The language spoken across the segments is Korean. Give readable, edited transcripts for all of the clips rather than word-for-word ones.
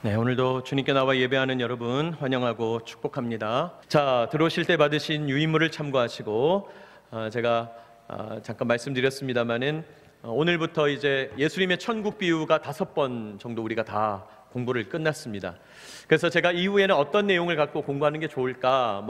네, 오늘도 주님께 나와 예배하는 여러분 환영하고 축복합니다. 자, 들어오실 때 받으신 유인물을 참고하시고 제가 잠깐 말씀드렸습니다마는 오늘부터 이제 예수님의 천국 비유가 5번 정도 우리가 다 공부를 끝났습니다. 그래서 제가 이후에는 어떤 내용을 갖고 공부하는 게 좋을까,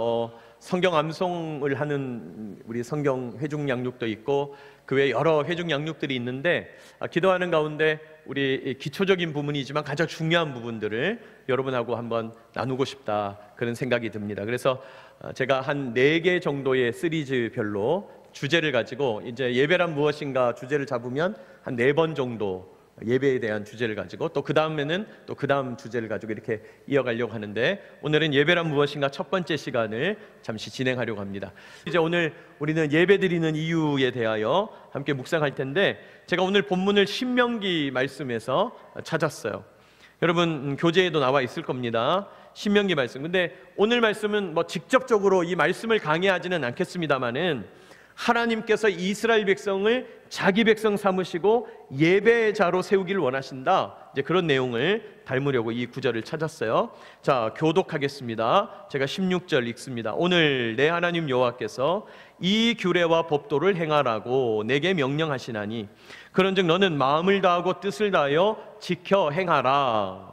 성경 암송을 하는 우리 성경 회중 양육도 있고 그 외에 여러 회중 양육들이 있는데 기도하는 가운데 우리 기초적인 부분이지만 가장 중요한 부분들을 여러분하고 한번 나누고 싶다, 그런 생각이 듭니다. 그래서 제가 한 4개 정도의 시리즈별로 주제를 가지고 이제 예배란 무엇인가 주제를 잡으면 한 4번 정도 예배에 대한 주제를 가지고 또 그 다음에는 또 그 다음 주제를 가지고 이렇게 이어가려고 하는데, 오늘은 예배란 무엇인가 첫 번째 시간을 잠시 진행하려고 합니다. 이제 오늘 우리는 예배 드리는 이유에 대하여 함께 묵상할 텐데, 제가 오늘 본문을 신명기 말씀에서 찾았어요. 여러분 교재에도 나와 있을 겁니다. 신명기 말씀. 근데 오늘 말씀은 직접적으로 이 말씀을 강의하지는 않겠습니다만은 하나님께서 이스라엘 백성을 자기 백성 삼으시고 예배자로 세우기를 원하신다, 이제 그런 내용을 닮으려고 이 구절을 찾았어요. 자, 교독하겠습니다. 제가 16절 읽습니다. 오늘 내 하나님 여호와께서 이 규례와 법도를 행하라고 내게 명령하시나니 그런즉 너는 마음을 다하고 뜻을 다하여 지켜 행하라.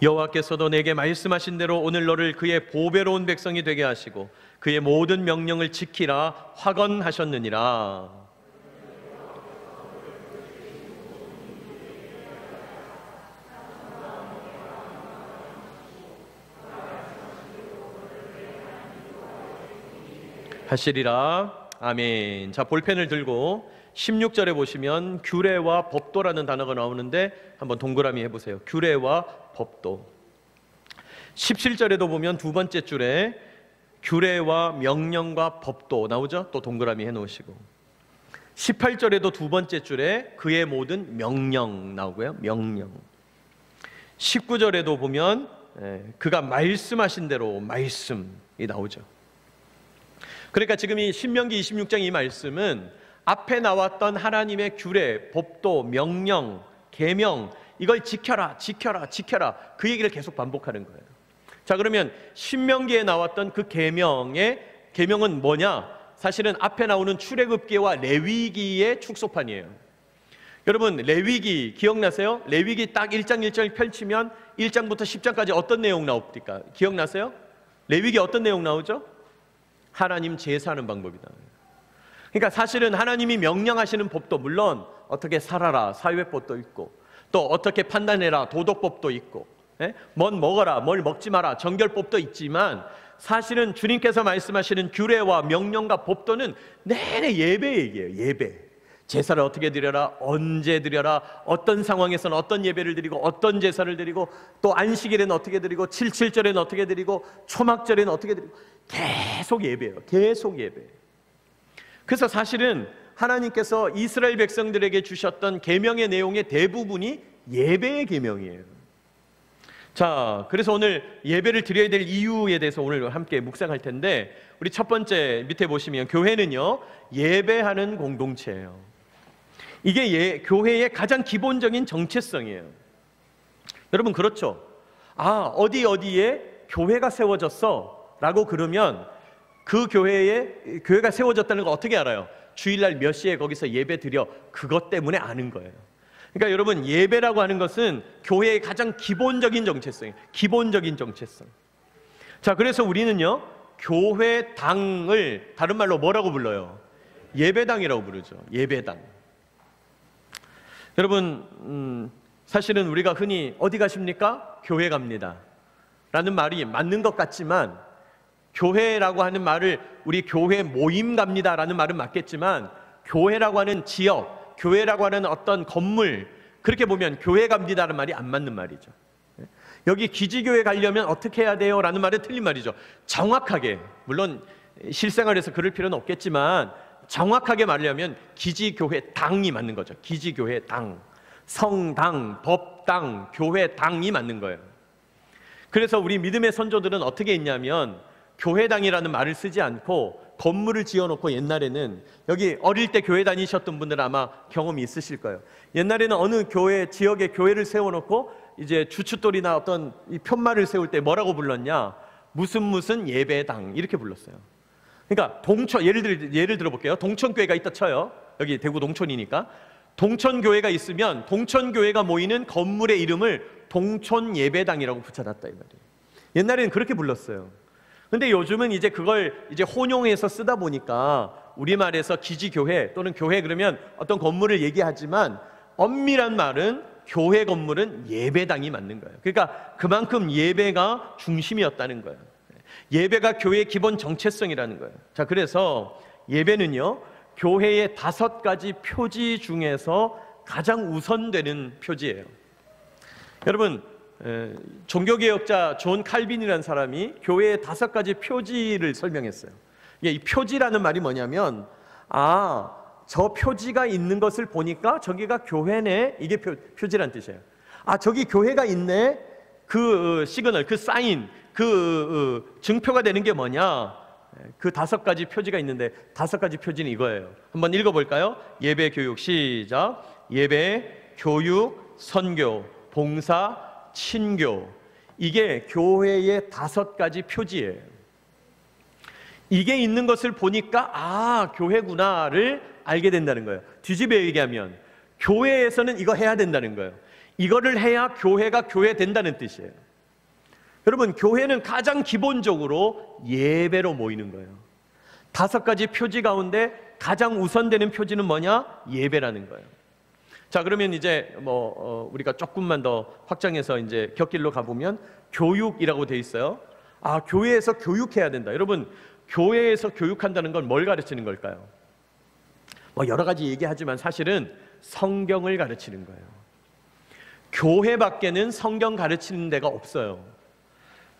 여호와께서도 내게 말씀하신 대로 오늘 너를 그의 보배로운 백성이 되게 하시고 그의 모든 명령을 지키라 확언하셨느니라. 하시리라. 아멘. 자, 볼펜을 들고 16절에 보시면 규례와 법도라는 단어가 나오는데 한번 동그라미 해보세요. 규례와 법도. 17절에도 보면 두 번째 줄에 규례와 명령과 법도 나오죠? 또 동그라미 해놓으시고 18절에도 두 번째 줄에 그의 모든 명령 나오고요. 명령. 19절에도 보면 그가 말씀하신 대로 말씀이 나오죠. 그러니까 지금 이 신명기 26장 이 말씀은 앞에 나왔던 하나님의 규례, 법도, 명령, 계명, 이걸 지켜라, 지켜라, 지켜라, 그 얘기를 계속 반복하는 거예요. 자, 그러면 신명기에 나왔던 그 계명은 뭐냐? 사실은 앞에 나오는 출애굽기와 레위기의 축소판이에요. 여러분 레위기 기억나세요? 레위기 딱 1장 1절 펼치면 1장부터 10장까지 어떤 내용 나옵니까? 기억나세요? 레위기 어떤 내용 나오죠? 하나님 제사하는 방법이다. 그러니까 사실은 하나님이 명령하시는 법도 물론 어떻게 살아라 사회법도 있고 또 어떻게 판단해라 도덕법도 있고 뭘 먹어라 뭘 먹지 마라 정결법도 있지만, 사실은 주님께서 말씀하시는 규례와 명령과 법도는 내내 예배 얘기예요. 예배. 제사를 어떻게 드려라, 언제 드려라, 어떤 상황에서는 어떤 예배를 드리고 어떤 제사를 드리고 또 안식일에는 어떻게 드리고 7.7절에는 어떻게 드리고 초막절에는 어떻게 드리고, 계속 예배예요. 계속 예배. 그래서 사실은 하나님께서 이스라엘 백성들에게 주셨던 계명의 내용의 대부분이 예배의 계명이에요. 자, 그래서 오늘 예배를 드려야 될 이유에 대해서 오늘 함께 묵상할 텐데, 우리 첫 번째 밑에 보시면 교회는요 예배하는 공동체예요. 이게 교회의 가장 기본적인 정체성이에요. 여러분 그렇죠? 어디에 교회가 세워졌어 라고 그러면 그 교회가 세워졌다는 걸 어떻게 알아요? 주일날 몇 시에 거기서 예배 드려, 그것 때문에 아는 거예요. 그러니까 여러분 예배라고 하는 것은 교회의 가장 기본적인 정체성이에요. 기본적인 정체성. 자, 그래서 우리는요 교회당을 다른 말로 뭐라고 불러요? 예배당이라고 부르죠. 예배당. 여러분 사실은 우리가 흔히 어디 가십니까? 교회 갑니다 라는 말이 맞는 것 같지만, 교회라고 하는 말을 우리 교회 모임 갑니다 라는 말은 맞겠지만, 교회라고 하는 지역, 교회라고 하는 어떤 건물, 그렇게 보면 교회 갑니다 라는 말이 안 맞는 말이죠. 여기 기지교회 가려면 어떻게 해야 돼요? 라는 말은 틀린 말이죠. 정확하게, 물론 실생활에서 그럴 필요는 없겠지만 정확하게 말하려면 기지교회 당이 맞는 거죠. 기지교회 당, 성당, 법당, 교회 당이 맞는 거예요. 그래서 우리 믿음의 선조들은 어떻게 했냐면 교회당이라는 말을 쓰지 않고 건물을 지어놓고, 옛날에는 여기 어릴 때 교회 다니셨던 분들은 아마 경험이 있으실 거예요. 옛날에는 어느 교회 지역에 교회를 세워놓고 이제 주춧돌이나 어떤 이 편말을 세울 때 뭐라고 불렀냐? 무슨 예배당 이렇게 불렀어요. 그러니까 예를 들어볼게요. 동천교회가 있다 쳐요. 여기 대구 동천이니까 동천교회가 있으면 동천교회가 모이는 건물의 이름을 동천예배당이라고 붙여놨다 이 말이에요. 옛날에는 그렇게 불렀어요. 근데 요즘은 이제 그걸 이제 혼용해서 쓰다 보니까 우리말에서 기지교회 또는 교회 그러면 어떤 건물을 얘기하지만 엄밀한 말은 교회 건물은 예배당이 맞는 거예요. 그러니까 그만큼 예배가 중심이었다는 거예요. 예배가 교회의 기본 정체성이라는 거예요. 자, 그래서 예배는요, 교회의 5가지 표지 중에서 가장 우선되는 표지예요. 여러분, 종교개혁자 존 칼빈이라는 사람이 교회의 5가지 표지를 설명했어요. 이 표지라는 말이 뭐냐면, 저 표지가 있는 것을 보니까 저기가 교회네, 이게 표지란 뜻이에요. 저기 교회가 있네, 그 시그널, 그 사인, 그 증표가 되는 게 뭐냐? 그 5가지 표지가 있는데 5가지 표지는 이거예요. 한번 읽어볼까요? 예배, 교육, 시작. 예배, 교육, 선교, 봉사, 친교. 이게 교회의 5가지 표지예요. 이게 있는 것을 보니까 교회구나를 알게 된다는 거예요. 뒤집어 얘기하면 교회에서는 이거 해야 된다는 거예요. 이거를 해야 교회가 교회 된다는 뜻이에요. 여러분, 교회는 가장 기본적으로 예배로 모이는 거예요. 5가지 표지 가운데 가장 우선되는 표지는 뭐냐? 예배라는 거예요. 자, 그러면 이제 우리가 조금만 더 확장해서 이제 곁길로 가보면 교육이라고 돼 있어요. 교회에서 교육해야 된다. 여러분, 교회에서 교육한다는 건 뭘 가르치는 걸까요? 여러 가지 얘기하지만 사실은 성경을 가르치는 거예요. 교회 밖에는 성경 가르치는 데가 없어요.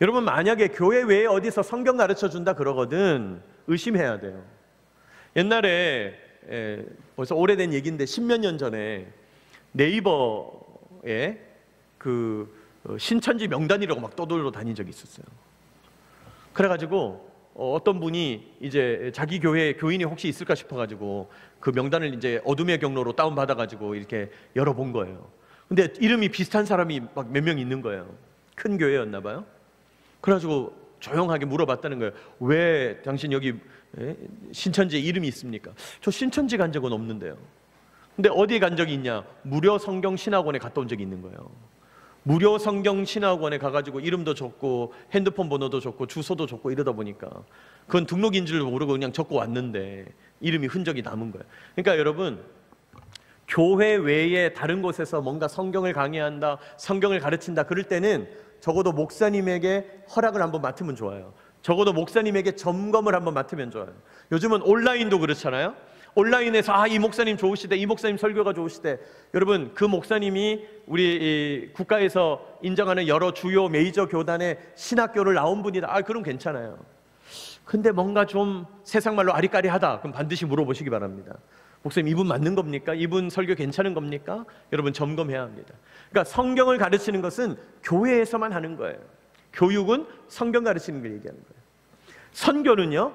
여러분, 만약에 교회 외에 어디서 성경 가르쳐 준다 그러거든 의심해야 돼요. 옛날에 벌써 오래된 얘기인데 10몇 년 전에 네이버에 그 신천지 명단이라고 막 떠돌러 다닌 적이 있었어요. 그래가지고 어떤 분이 이제 자기 교회에 교인이 혹시 있을까 싶어가지고 그 명단을 이제 어둠의 경로로 다운받아가지고 이렇게 열어본 거예요. 근데 이름이 비슷한 사람이 막 몇 명 있는 거예요. 큰 교회였나 봐요. 그래가지고 조용하게 물어봤다는 거예요. 왜 당신 여기 신천지에 이름이 있습니까? 저 신천지 간 적은 없는데요. 근데 어디에 간 적이 있냐? 무료 성경 신학원에 갔다 온 적이 있는 거예요. 무료 성경 신학원에 가가지고 이름도 적고 핸드폰 번호도 적고 주소도 적고 이러다 보니까 그건 등록인 줄 모르고 그냥 적고 왔는데 이름이 흔적이 남은 거예요. 그러니까 여러분, 교회 외에 다른 곳에서 뭔가 성경을 강의한다, 성경을 가르친다 그럴 때는 적어도 목사님에게 허락을 한번 맡으면 좋아요. 적어도 목사님에게 점검을 한번 맡으면 좋아요. 요즘은 온라인도 그렇잖아요. 온라인에서 이 목사님 좋으시대, 이 목사님 설교가 좋으시대. 여러분, 그 목사님이 우리 국가에서 인정하는 여러 주요 메이저 교단의 신학교를 나온 분이다. 그럼 괜찮아요. 근데 뭔가 좀 세상말로 아리까리하다. 그럼 반드시 물어보시기 바랍니다. 목사님, 이분 맞는 겁니까? 이분 설교 괜찮은 겁니까? 여러분, 점검해야 합니다. 그러니까 성경을 가르치는 것은 교회에서만 하는 거예요. 교육은 성경 가르치는 걸 얘기하는 거예요. 선교는요,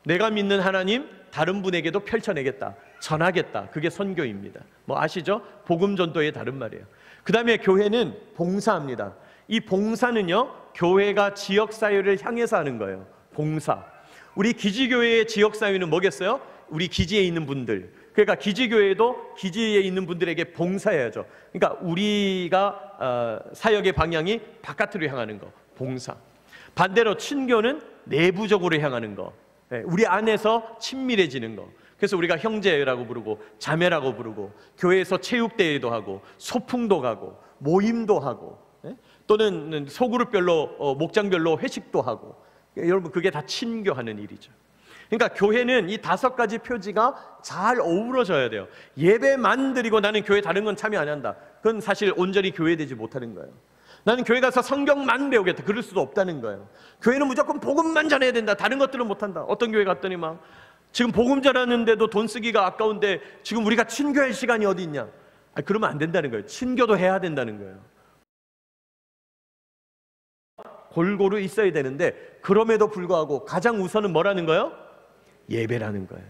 내가 믿는 하나님 다른 분에게도 펼쳐내겠다, 전하겠다. 그게 선교입니다. 아시죠? 복음 전도의 다른 말이에요. 그 다음에 교회는 봉사합니다. 이 봉사는요, 교회가 지역사회를 향해서 하는 거예요. 봉사. 우리 기지교회의 지역사회는 뭐겠어요? 우리 기지에 있는 분들. 그러니까 기지교회도 기지에 있는 분들에게 봉사해야죠. 그러니까 우리가 사역의 방향이 바깥으로 향하는 거, 봉사. 반대로 친교는 내부적으로 향하는 거, 우리 안에서 친밀해지는 거. 그래서 우리가 형제라고 부르고 자매라고 부르고 교회에서 체육대회도 하고 소풍도 가고 모임도 하고 또는 소그룹별로 목장별로 회식도 하고. 여러분, 그게 다 친교하는 일이죠. 그러니까 교회는 이 5가지 표지가 잘 어우러져야 돼요. 예배만 드리고 나는 교회 다른 건 참여 안 한다. 그건 사실 온전히 교회되지 못하는 거예요. 나는 교회 가서 성경만 배우겠다. 그럴 수도 없다는 거예요. 교회는 무조건 복음만 전해야 된다. 다른 것들은 못한다. 어떤 교회 갔더니 막 지금 복음 전하는데도 돈 쓰기가 아까운데 지금 우리가 친교할 시간이 어디 있냐. 그러면 안 된다는 거예요. 친교도 해야 된다는 거예요. 골고루 있어야 되는데 그럼에도 불구하고 가장 우선은 뭐라는 거예요? 예배라는 거예요.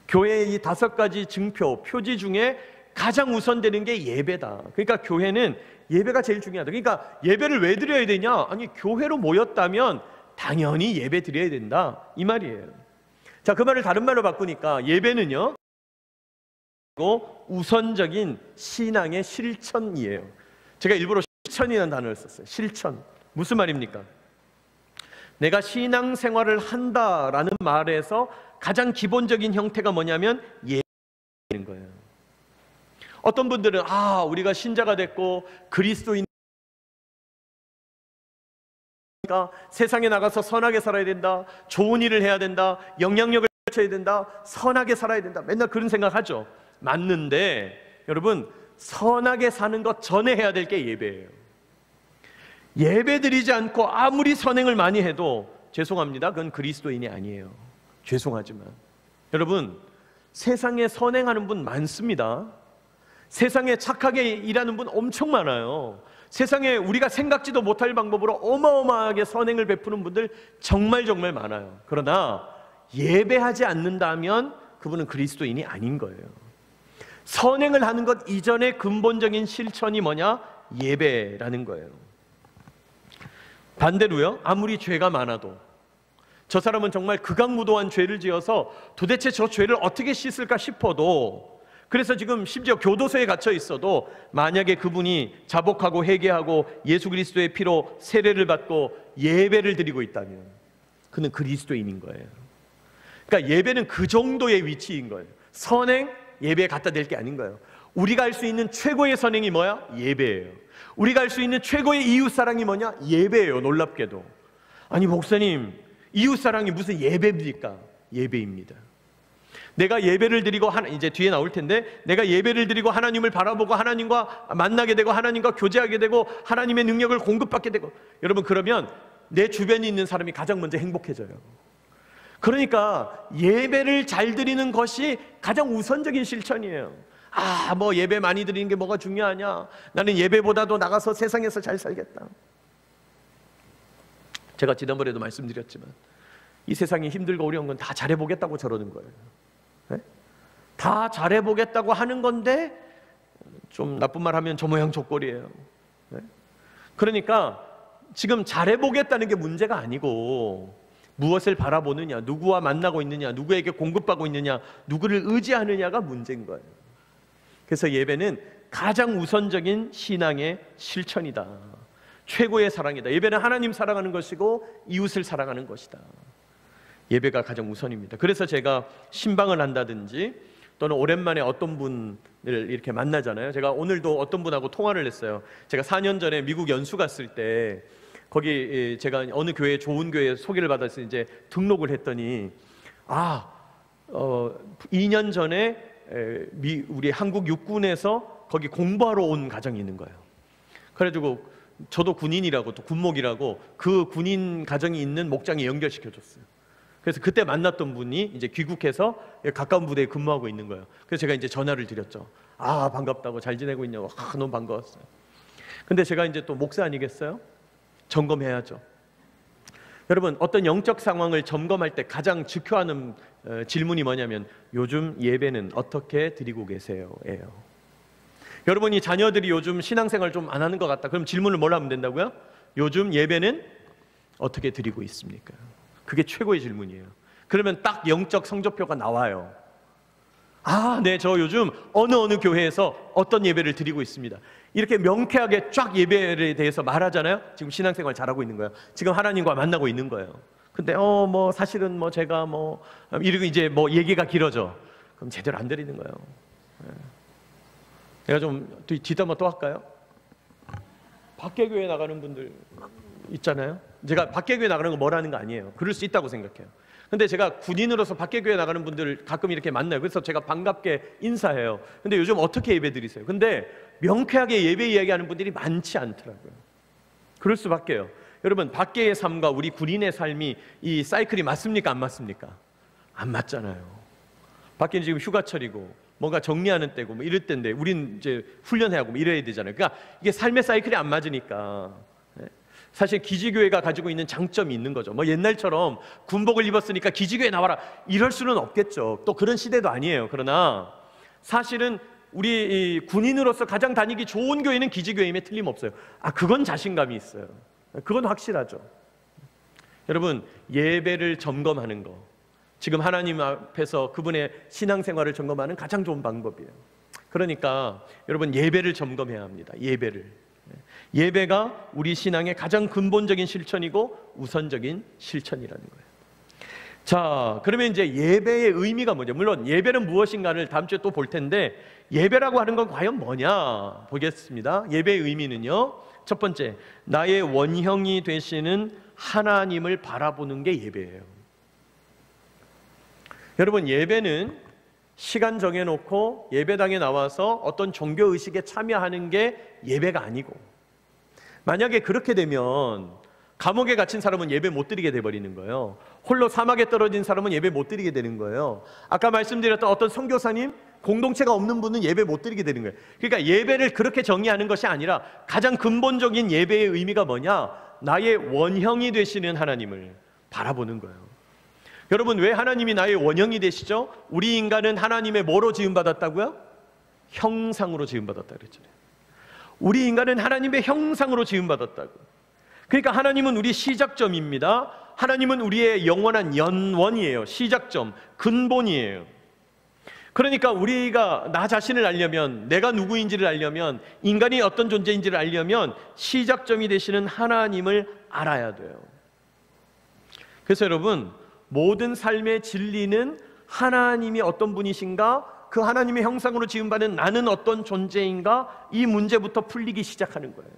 교회의 이 5가지 증표, 표지 중에 가장 우선되는 게 예배다. 그러니까 교회는 예배가 제일 중요하다. 그러니까 예배를 왜 드려야 되냐? 아니, 교회로 모였다면 당연히 예배 드려야 된다, 이 말이에요. 자, 그 말을 다른 말로 바꾸니까 예배는요, 우선적인 신앙의 실천이에요. 제가 일부러 실천이라는 단어를 썼어요. 실천. 무슨 말입니까? 내가 신앙생활을 한다라는 말에서 가장 기본적인 형태가 뭐냐면 예배인 거예요. 어떤 분들은 우리가 신자가 됐고 그리스도인, 세상에 나가서 선하게 살아야 된다, 좋은 일을 해야 된다, 영향력을 펼쳐야 된다, 선하게 살아야 된다, 맨날 그런 생각하죠. 맞는데 여러분, 선하게 사는 것 전에 해야 될 게 예배예요. 예배 드리지 않고 아무리 선행을 많이 해도 죄송합니다, 그건 그리스도인이 아니에요. 죄송하지만 여러분, 세상에 선행하는 분 많습니다. 세상에 착하게 일하는 분 엄청 많아요. 세상에 우리가 생각지도 못할 방법으로 어마어마하게 선행을 베푸는 분들 정말 많아요. 그러나 예배하지 않는다면 그분은 그리스도인이 아닌 거예요. 선행을 하는 것 이전의 근본적인 실천이 뭐냐? 예배라는 거예요. 반대로요, 아무리 죄가 많아도, 저 사람은 정말 극악무도한 죄를 지어서 도대체 저 죄를 어떻게 씻을까 싶어도, 그래서 지금 심지어 교도소에 갇혀 있어도 만약에 그분이 자복하고 회개하고 예수 그리스도의 피로 세례를 받고 예배를 드리고 있다면 그는 그리스도인인 거예요. 그러니까 예배는 그 정도의 위치인 거예요. 선행, 예배에 갖다 댈 게 아닌 거예요. 우리가 할 수 있는 최고의 선행이 뭐야? 예배예요. 우리가 할 수 있는 최고의 이웃사랑이 뭐냐? 예배예요. 놀랍게도. 아니 목사님, 이웃사랑이 무슨 예배입니까? 예배입니다. 내가 예배를 드리고, 이제 뒤에 나올 텐데, 내가 예배를 드리고 하나님을 바라보고 하나님과 만나게 되고 하나님과 교제하게 되고 하나님의 능력을 공급받게 되고, 여러분, 그러면 내 주변에 있는 사람이 가장 먼저 행복해져요. 그러니까 예배를 잘 드리는 것이 가장 우선적인 실천이에요. 뭐 예배 많이 드리는 게 뭐가 중요하냐? 나는 예배보다도 나가서 세상에서 잘 살겠다. 제가 지난번에도 말씀드렸지만 이 세상이 힘들고 어려운 건 다 잘해보겠다고 저러는 거예요. 네? 다 잘해보겠다고 하는 건데 좀 나쁜 말 하면 저 모양 저 꼴이에요. 네? 그러니까 지금 잘해보겠다는 게 문제가 아니고 무엇을 바라보느냐, 누구와 만나고 있느냐, 누구에게 공급받고 있느냐, 누구를 의지하느냐가 문제인 거예요. 그래서 예배는 가장 우선적인 신앙의 실천이다. 최고의 사랑이다. 예배는 하나님 사랑하는 것이고 이웃을 사랑하는 것이다. 예배가 가장 우선입니다. 그래서 제가 신방을 한다든지 또는 오랜만에 어떤 분을 이렇게 만나잖아요. 제가 오늘도 어떤 분하고 통화를 했어요. 제가 4년 전에 미국 연수 갔을 때 거기 제가 어느 교회, 좋은 교회 소개를 받아서 이제 등록을 했더니 2년 전에 우리 한국 육군에서 거기 공부하러 온 가정이 있는 거예요. 그래가지고 저도 군인이라고 또 군목이라고 그 군인 가정이 있는 목장에 연결시켜줬어요. 그래서 그때 만났던 분이 이제 귀국해서 가까운 부대에 근무하고 있는 거예요. 그래서 제가 이제 전화를 드렸죠. 반갑다고, 잘 지내고 있냐고. 너무 반가웠어요. 근데 제가 이제 또 목사 아니겠어요? 점검해야죠. 여러분, 어떤 영적 상황을 점검할 때 가장 지켜하는 질문이 뭐냐면 요즘 예배는 어떻게 드리고 계세요? 예요. 여러분이 자녀들이 요즘 신앙생활 좀 안 하는 것 같다. 그럼 질문을 뭘 하면 된다고요? 요즘 예배는 어떻게 드리고 있습니까? 그게 최고의 질문이에요. 그러면 딱 영적 성적표가 나와요. 네, 저 요즘 어느 교회에서 어떤 예배를 드리고 있습니다. 이렇게 명쾌하게 쫙 예배에 대해서 말하잖아요. 지금 신앙생활 잘하고 있는 거예요. 지금 하나님과 만나고 있는 거예요. 근데 사실은 제가 이러고 이제 얘기가 길어져. 그럼 제대로 안 드리는 거예요. 내가 좀 뒷담화 또 할까요? 밖에 교회 나가는 분들 있잖아요. 제가 밖에 교회 나가는 거 뭐라는 거 아니에요. 그럴 수 있다고 생각해요. 근데 제가 군인으로서 밖에 교회 나가는 분들 가끔 이렇게 만나요. 그래서 제가 반갑게 인사해요. 근데 요즘 어떻게 예배 드리세요? 근데 명쾌하게 예배 이야기하는 분들이 많지 않더라고요. 그럴 수밖에요. 여러분, 밖에의 삶과 우리 군인의 삶이 이 사이클이 맞습니까? 안 맞습니까? 안 맞잖아요. 밖에는 지금 휴가철이고 뭔가 정리하는 때고 이럴 때인데 우린 이제 훈련해야 하고 이래야 되잖아요. 그러니까 이게 삶의 사이클이 안 맞으니까. 사실 기지교회가 가지고 있는 장점이 있는 거죠. 뭐 옛날처럼 군복을 입었으니까 기지교회 나와라 이럴 수는 없겠죠. 또 그런 시대도 아니에요. 그러나 사실은 우리 군인으로서 가장 다니기 좋은 교회는 기지교회임에 틀림없어요. 그건 자신감이 있어요. 그건 확실하죠. 여러분, 예배를 점검하는 거, 지금 하나님 앞에서 그분의 신앙생활을 점검하는 가장 좋은 방법이에요. 그러니까 여러분, 예배를 점검해야 합니다. 예배가 우리 신앙의 가장 근본적인 실천이고 우선적인 실천이라는 거예요. 자, 그러면 이제 예배의 의미가 뭐죠? 물론 예배는 무엇인가를 다음 주에 또 볼 텐데, 예배라고 하는 건 과연 뭐냐 보겠습니다. 예배의 의미는요, 첫 번째, 나의 원형이 되시는 하나님을 바라보는 게 예배예요. 여러분, 예배는 시간 정해놓고 예배당에 나와서 어떤 종교의식에 참여하는 게 예배가 아니고, 만약에 그렇게 되면 감옥에 갇힌 사람은 예배 못 드리게 돼버리는 거예요. 홀로 사막에 떨어진 사람은 예배 못 드리게 되는 거예요. 아까 말씀드렸던 어떤 선교사님, 공동체가 없는 분은 예배 못 드리게 되는 거예요. 그러니까 예배를 그렇게 정의하는 것이 아니라 가장 근본적인 예배의 의미가 뭐냐? 나의 원형이 되시는 하나님을 바라보는 거예요. 여러분, 왜 하나님이 나의 원형이 되시죠? 우리 인간은 하나님의 뭐로 지음받았다고요? 형상으로 지음받았다 그랬잖아요. 우리 인간은 하나님의 형상으로 지음받았다고. 그러니까 하나님은 우리 시작점입니다. 하나님은 우리의 영원한 연원이에요. 시작점, 근본이에요. 그러니까 우리가 나 자신을 알려면, 내가 누구인지를 알려면, 인간이 어떤 존재인지를 알려면 시작점이 되시는 하나님을 알아야 돼요. 그래서 여러분, 모든 삶의 진리는 하나님이 어떤 분이신가, 그 하나님의 형상으로 지음받은 나는 어떤 존재인가, 이 문제부터 풀리기 시작하는 거예요.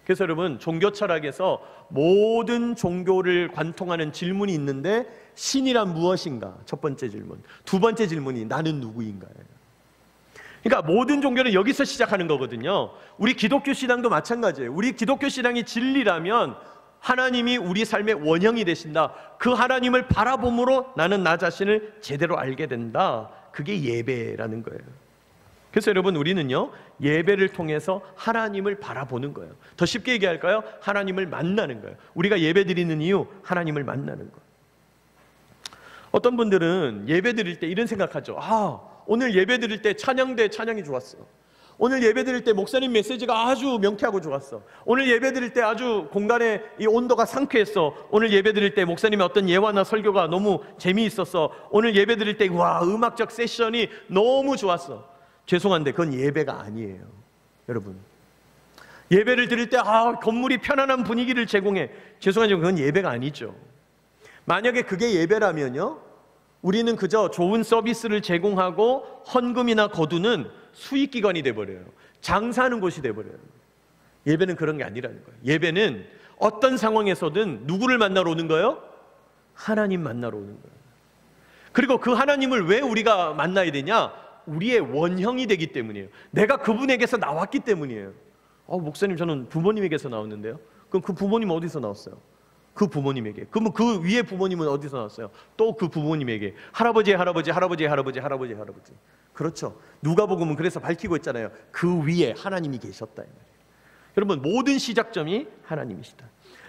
그래서 여러분, 종교 철학에서 모든 종교를 관통하는 질문이 있는데, 신이란 무엇인가? 첫 번째 질문. 두 번째 질문이 나는 누구인가예요. 그러니까 모든 종교는 여기서 시작하는 거거든요. 우리 기독교 신앙도 마찬가지예요. 우리 기독교 신앙이 진리라면 하나님이 우리 삶의 원형이 되신다. 그 하나님을 바라봄으로 나는 나 자신을 제대로 알게 된다. 그게 예배라는 거예요. 그래서 여러분, 우리는요, 예배를 통해서 하나님을 바라보는 거예요. 더 쉽게 얘기할까요? 하나님을 만나는 거예요. 우리가 예배 드리는 이유, 하나님을 만나는 거예요. 어떤 분들은 예배 드릴 때 이런 생각하죠. 오늘 예배 드릴 때 찬양이 좋았어. 오늘 예배 드릴 때 목사님 메시지가 아주 명쾌하고 좋았어. 오늘 예배 드릴 때 아주 공간의 이 온도가 상쾌했어. 오늘 예배 드릴 때 목사님의 어떤 예화나 설교가 너무 재미있었어. 오늘 예배 드릴 때 음악적 세션이 너무 좋았어. 죄송한데 그건 예배가 아니에요. 여러분, 예배를 드릴 때 건물이 편안한 분위기를 제공해. 죄송하지만 그건 예배가 아니죠. 만약에 그게 예배라면요, 우리는 그저 좋은 서비스를 제공하고 헌금이나 거두는 수익기관이 돼버려요. 장사하는 곳이 돼버려요. 예배는 그런 게 아니라는 거예요. 예배는 어떤 상황에서든 누구를 만나러 오는 거예요? 하나님 만나러 오는 거예요. 그리고 그 하나님을 왜 우리가 만나야 되냐? 우리의 원형이 되기 때문이에요. 내가 그분에게서 나왔기 때문이에요. 목사님, 저는 부모님에게서 나왔는데요. 그럼 그 부모님 어디서 나왔어요? 그 부모님에게. 그러면 그 위에 부모님은 어디서 나왔어요? 또 그 부모님에게. 할아버지의 할아버지, 할아버지의 할아버지, 할아버지의 할아버지. 그렇죠. 누가복음은 그래서 밝히고 있잖아요. 그 위에 하나님이 계셨다. 여러분, 모든 시작점이 하나님이시다.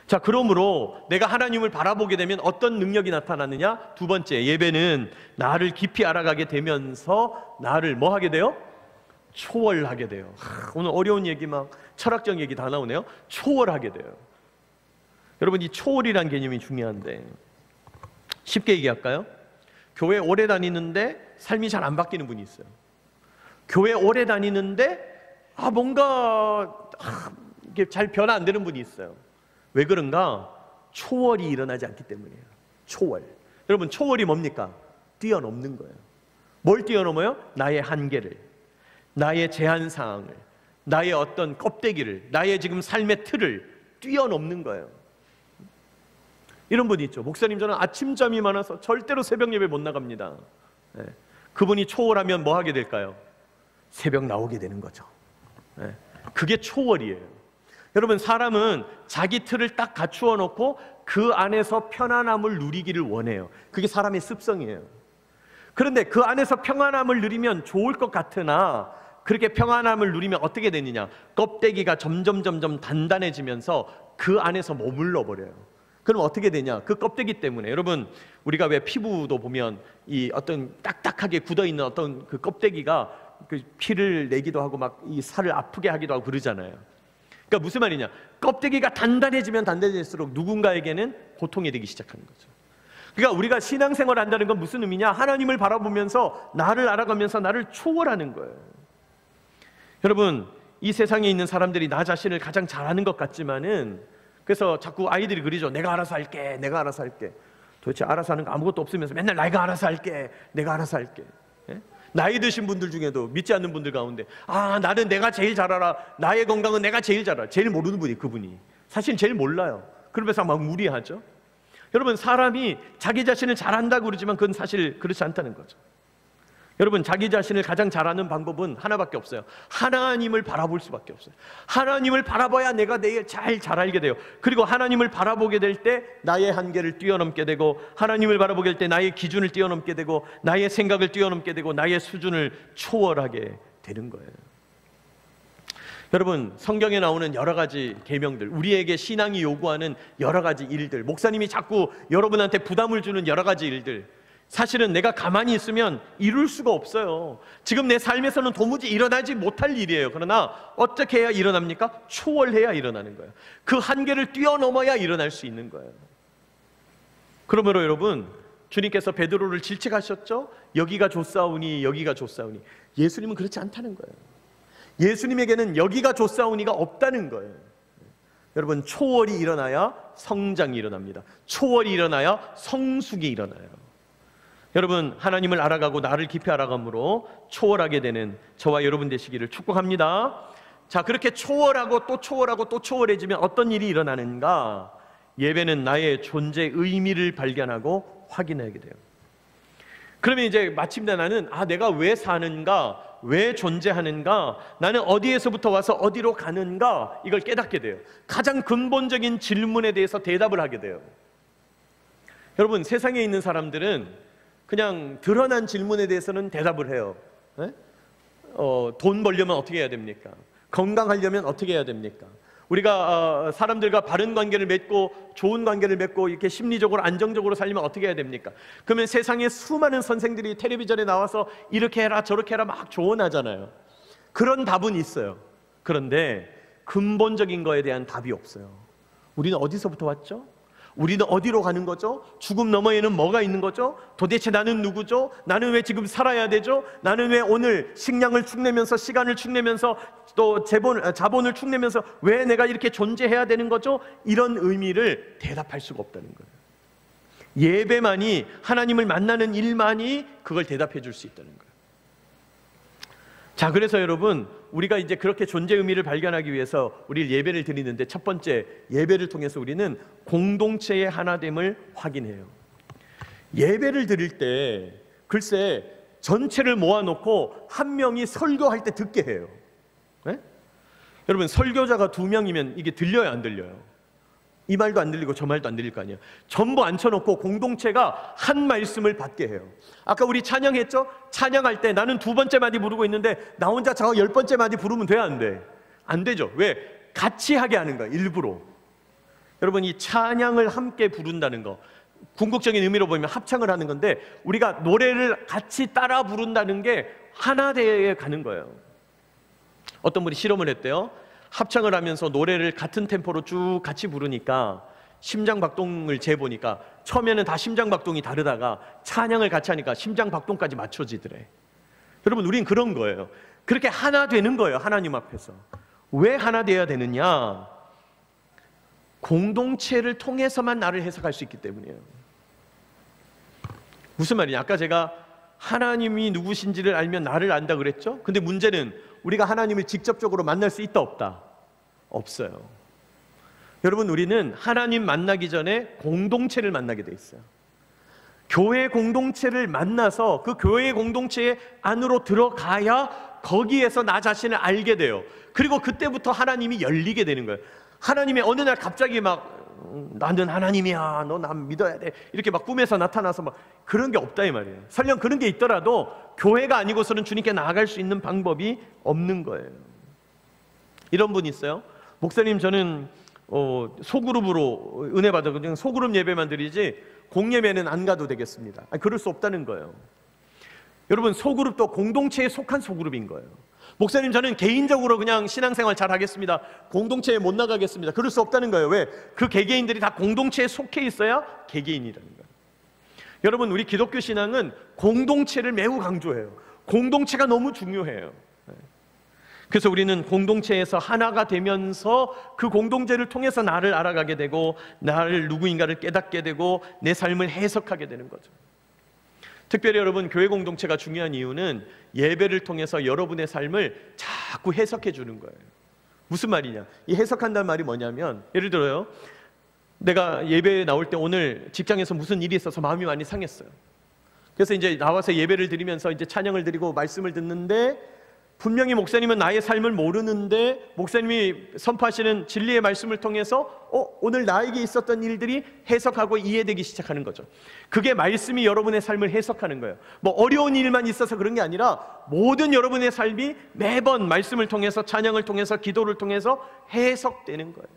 자, 그러므로 내가 하나님을 바라보게 되면 어떤 능력이 나타나느냐? 두 번째, 예배는 나를 깊이 알아가게 되면서 나를 뭐 하게 돼요? 초월하게 돼요. 오늘 어려운 얘기, 막 철학적 얘기 다 나오네요. 초월하게 돼요. 여러분, 이 초월이란 개념이 중요한데, 쉽게 얘기할까요? 교회 오래 다니는데 삶이 잘 안 바뀌는 분이 있어요. 교회 오래 다니는데 뭔가 이게 잘 변화 안 되는 분이 있어요. 왜 그런가? 초월이 일어나지 않기 때문이에요. 초월. 여러분, 초월이 뭡니까? 뛰어넘는 거예요. 뭘 뛰어넘어요? 나의 한계를, 나의 제한사항을, 나의 어떤 껍데기를, 나의 지금 삶의 틀을 뛰어넘는 거예요. 이런 분이 있죠. 목사님, 저는 아침잠이 많아서 절대로 새벽 예배 못 나갑니다. 그분이 초월하면 뭐 하게 될까요? 새벽 나오게 되는 거죠. 그게 초월이에요. 여러분, 사람은 자기 틀을 딱 갖추어 놓고 그 안에서 편안함을 누리기를 원해요. 그게 사람의 습성이에요. 그런데 그 안에서 평안함을 누리면 좋을 것 같으나 그렇게 평안함을 누리면 어떻게 되느냐? 껍데기가 점점 단단해지면서 그 안에서 머물러 버려요. 그럼 어떻게 되냐? 그 껍데기 때문에, 여러분, 우리가 왜 피부도 보면 이 어떤 딱딱하게 굳어 있는 어떤 그 껍데기가 그 피를 내기도 하고 막 이 살을 아프게 하기도 하고 그러잖아요. 그러니까 무슨 말이냐? 껍데기가 단단해지면 단단해질수록 누군가에게는 고통이 되기 시작하는 거죠. 그러니까 우리가 신앙생활을 한다는 건 무슨 의미냐? 하나님을 바라보면서 나를 알아가면서 나를 초월하는 거예요. 여러분, 이 세상에 있는 사람들이 나 자신을 가장 잘하는 것 같지만은, 그래서 자꾸 아이들이 그러죠. 내가 알아서 할게, 내가 알아서 할게. 도대체 알아서 하는 거 아무것도 없으면서 맨날 내가 알아서 할게, 내가 알아서 할게. 예? 나이 드신 분들 중에도, 믿지 않는 분들 가운데, 나는 내가 제일 잘 알아, 나의 건강은 내가 제일 잘 알아. 제일 모르는 분이 그분이 사실 제일 몰라요. 그러면서 막 무리하죠. 여러분, 사람이 자기 자신을 잘한다고 그러지만 그건 사실 그렇지 않다는 거죠. 여러분, 자기 자신을 가장 잘하는 방법은 하나밖에 없어요. 하나님을 바라볼 수밖에 없어요. 하나님을 바라봐야 내가 내일 잘 알게 돼요. 그리고 하나님을 바라보게 될 때 나의 한계를 뛰어넘게 되고, 하나님을 바라보게 될 때 나의 기준을 뛰어넘게 되고, 나의 생각을 뛰어넘게 되고, 나의 수준을 초월하게 되는 거예요. 여러분, 성경에 나오는 여러 가지 계명들, 우리에게 신앙이 요구하는 여러 가지 일들, 목사님이 자꾸 여러분한테 부담을 주는 여러 가지 일들, 사실은 내가 가만히 있으면 이룰 수가 없어요. 지금 내 삶에서는 도무지 일어나지 못할 일이에요. 그러나 어떻게 해야 일어납니까? 초월해야 일어나는 거예요. 그 한계를 뛰어넘어야 일어날 수 있는 거예요. 그러므로 여러분, 주님께서 베드로를 질책하셨죠? 여기가 좋사오니, 여기가 좋사오니. 예수님은 그렇지 않다는 거예요. 예수님에게는 여기가 좋사오니가 없다는 거예요. 여러분, 초월이 일어나야 성장이 일어납니다. 초월이 일어나야 성숙이 일어나요. 여러분, 하나님을 알아가고 나를 깊이 알아감으로 초월하게 되는 저와 여러분 되시기를 축복합니다. 자, 그렇게 초월하고 또 초월하고 또 초월해지면 어떤 일이 일어나는가? 예배는 나의 존재 의미를 발견하고 확인하게 돼요. 그러면 이제 마침내 나는 내가 왜 사는가? 왜 존재하는가? 나는 어디에서부터 와서 어디로 가는가? 이걸 깨닫게 돼요. 가장 근본적인 질문에 대해서 대답을 하게 돼요. 여러분, 세상에 있는 사람들은 그냥 드러난 질문에 대해서는 대답을 해요. 돈 벌려면 어떻게 해야 됩니까? 건강하려면 어떻게 해야 됩니까? 우리가 사람들과 바른 관계를 맺고 좋은 관계를 맺고 이렇게 심리적으로 안정적으로 살려면 어떻게 해야 됩니까? 그러면 세상에 수많은 선생들이 텔레비전에 나와서 이렇게 해라 저렇게 해라 막 조언하잖아요. 그런 답은 있어요. 그런데 근본적인 거에 대한 답이 없어요. 우리는 어디서부터 왔죠? 우리는 어디로 가는 거죠? 죽음 너머에는 뭐가 있는 거죠? 도대체 나는 누구죠? 나는 왜 지금 살아야 되죠? 나는 왜 오늘 식량을 축내면서, 시간을 축내면서, 또 자본을 축내면서 왜 내가 이렇게 존재해야 되는 거죠? 이런 의미를 대답할 수가 없다는 거예요. 예배만이, 하나님을 만나는 일만이 그걸 대답해 줄 수 있다는 거예요. 자, 그래서 여러분, 우리가 이제 그렇게 존재 의미를 발견하기 위해서 우리 예배를 드리는데, 첫 번째, 예배를 통해서 우리는 공동체의 하나됨을 확인해요. 예배를 드릴 때 글쎄 전체를 모아놓고 한 명이 설교할 때 듣게 해요. 네? 여러분, 설교자가 2명이면 이게 들려요, 안 들려요? 이 말도 안 들리고 저 말도 안 들릴 거 아니에요. 전부 앉혀놓고 공동체가 한 말씀을 받게 해요. 아까 우리 찬양했죠? 찬양할 때 나는 2번째 마디 부르고 있는데 나 혼자 저 10번째 마디 부르면 돼, 안 돼? 안 되죠. 왜? 같이 하게 하는 거야, 일부러. 여러분, 이 찬양을 함께 부른다는 거, 궁극적인 의미로 보면 합창을 하는 건데, 우리가 노래를 같이 따라 부른다는 게 하나 되어 가는 거예요. 어떤 분이 실험을 했대요. 합창을 하면서 노래를 같은 템포로 쭉 같이 부르니까 심장 박동을 재보니까 처음에는 다 심장 박동이 다르다가 찬양을 같이 하니까 심장 박동까지 맞춰지더래. 여러분, 우린 그런 거예요. 그렇게 하나 되는 거예요, 하나님 앞에서. 왜 하나 되어야 되느냐? 공동체를 통해서만 나를 해석할 수 있기 때문이에요. 무슨 말이냐? 아까 제가 하나님이 누구신지를 알면 나를 안다 그랬죠? 근데 문제는 우리가 하나님을 직접적으로 만날 수 있다, 없다? 없어요. 여러분, 우리는 하나님 만나기 전에 공동체를 만나게 돼 있어요. 교회 공동체를 만나서 그 교회 공동체 안으로 들어가야 거기에서 나 자신을 알게 돼요. 그리고 그때부터 하나님이 열리게 되는 거예요. 하나님이 어느 날 갑자기 막 나는 하나님이야, 너 난 믿어야 돼, 이렇게 막 꿈에서 나타나서 막 그런 게 없다 이 말이에요. 설령 그런 게 있더라도 교회가 아니고서는 주님께 나아갈 수 있는 방법이 없는 거예요. 이런 분 있어요. 목사님, 저는 소그룹으로 은혜 받아 그냥 소그룹 예배만 드리지 공예배는 안 가도 되겠습니다. 아니, 그럴 수 없다는 거예요. 여러분, 소그룹도 공동체에 속한 소그룹인 거예요. 목사님, 저는 개인적으로 그냥 신앙생활 잘 하겠습니다, 공동체에 못 나가겠습니다, 그럴 수 없다는 거예요. 왜? 그 개개인들이 다 공동체에 속해 있어야 개개인이라는 거예요. 여러분, 우리 기독교 신앙은 공동체를 매우 강조해요. 공동체가 너무 중요해요. 그래서 우리는 공동체에서 하나가 되면서 그 공동체를 통해서 나를 알아가게 되고 나를 누구인가를 깨닫게 되고 내 삶을 해석하게 되는 거죠. 특별히 여러분, 교회 공동체가 중요한 이유는 예배를 통해서 여러분의 삶을 자꾸 해석해 주는 거예요. 무슨 말이냐? 이 해석한다는 말이 뭐냐면, 예를 들어요, 내가 예배에 나올 때 오늘 직장에서 무슨 일이 있어서 마음이 많이 상했어요. 그래서 이제 나와서 예배를 드리면서 이제 찬양을 드리고 말씀을 듣는데, 분명히 목사님은 나의 삶을 모르는데 목사님이 선포하시는 진리의 말씀을 통해서 오늘 나에게 있었던 일들이 해석하고 이해되기 시작하는 거죠. 그게 말씀이 여러분의 삶을 해석하는 거예요. 뭐 어려운 일만 있어서 그런 게 아니라 모든 여러분의 삶이 매번 말씀을 통해서, 찬양을 통해서, 기도를 통해서 해석되는 거예요.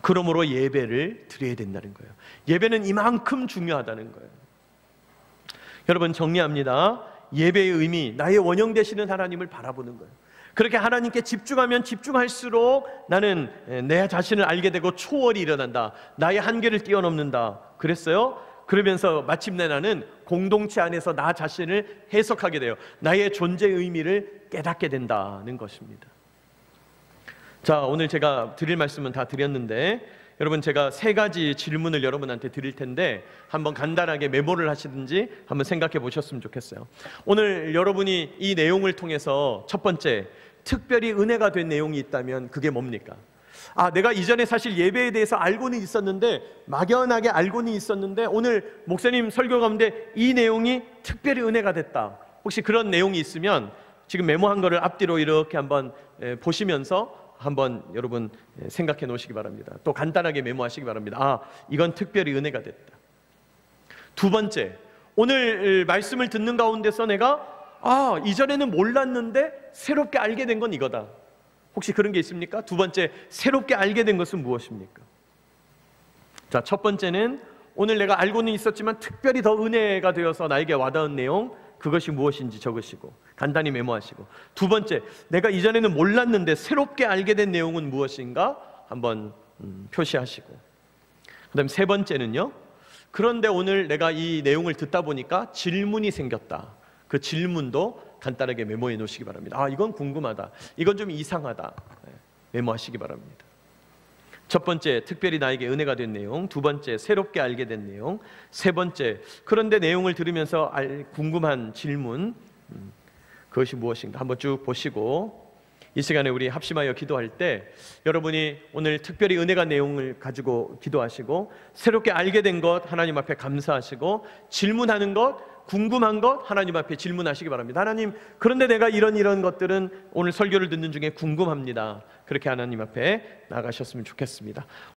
그러므로 예배를 드려야 된다는 거예요. 예배는 이만큼 중요하다는 거예요. 여러분, 정리합니다. 예배의 의미, 나의 원형 되시는 하나님을 바라보는 거예요. 그렇게 하나님께 집중하면 집중할수록 나는 내 자신을 알게 되고 초월이 일어난다, 나의 한계를 뛰어넘는다 그랬어요. 그러면서 마침내 나는 공동체 안에서 나 자신을 해석하게 돼요. 나의 존재의 의미를 깨닫게 된다는 것입니다. 자, 오늘 제가 드릴 말씀은 다 드렸는데, 여러분, 제가 3가지 질문을 여러분한테 드릴 텐데 한번 간단하게 메모를 하시든지 한번 생각해 보셨으면 좋겠어요. 오늘 여러분이 이 내용을 통해서 첫 번째, 특별히 은혜가 된 내용이 있다면 그게 뭡니까? 내가 이전에 사실 예배에 대해서 알고는 있었는데, 막연하게 알고는 있었는데 오늘 목사님 설교 가운데 이 내용이 특별히 은혜가 됐다. 혹시 그런 내용이 있으면 지금 메모한 거를 앞뒤로 이렇게 한번 보시면서 한번 여러분 생각해 놓으시기 바랍니다. 또 간단하게 메모하시기 바랍니다. 이건 특별히 은혜가 됐다. 두 번째, 오늘 말씀을 듣는 가운데서 내가 이전에는 몰랐는데 새롭게 알게 된 건 이거다. 혹시 그런 게 있습니까? 두 번째, 새롭게 알게 된 것은 무엇입니까? 자, 첫 번째는 오늘 내가 알고는 있었지만 특별히 더 은혜가 되어서 나에게 와닿은 내용, 그것이 무엇인지 적으시고 간단히 메모하시고, 두 번째, 내가 이전에는 몰랐는데 새롭게 알게 된 내용은 무엇인가 한번 표시하시고, 그 다음 세 번째는요, 그런데 오늘 내가 이 내용을 듣다 보니까 질문이 생겼다. 그 질문도 간단하게 메모해 놓으시기 바랍니다. 이건 궁금하다, 이건 좀 이상하다, 메모하시기 바랍니다. 첫 번째, 특별히 나에게 은혜가 된 내용. 두 번째, 새롭게 알게 된 내용. 세 번째, 그런데 내용을 들으면서 궁금한 질문, 그것이 무엇인가 한번 쭉 보시고, 이 시간에 우리 합심하여 기도할 때 여러분이 오늘 특별히 은혜가 내용을 가지고 기도하시고, 새롭게 알게 된 것 하나님 앞에 감사하시고, 질문하는 것, 궁금한 것 하나님 앞에 질문하시기 바랍니다. 하나님, 그런데 내가 이런 것들은 오늘 설교를 듣는 중에 궁금합니다. 그렇게 하나님 앞에 나가셨으면 좋겠습니다.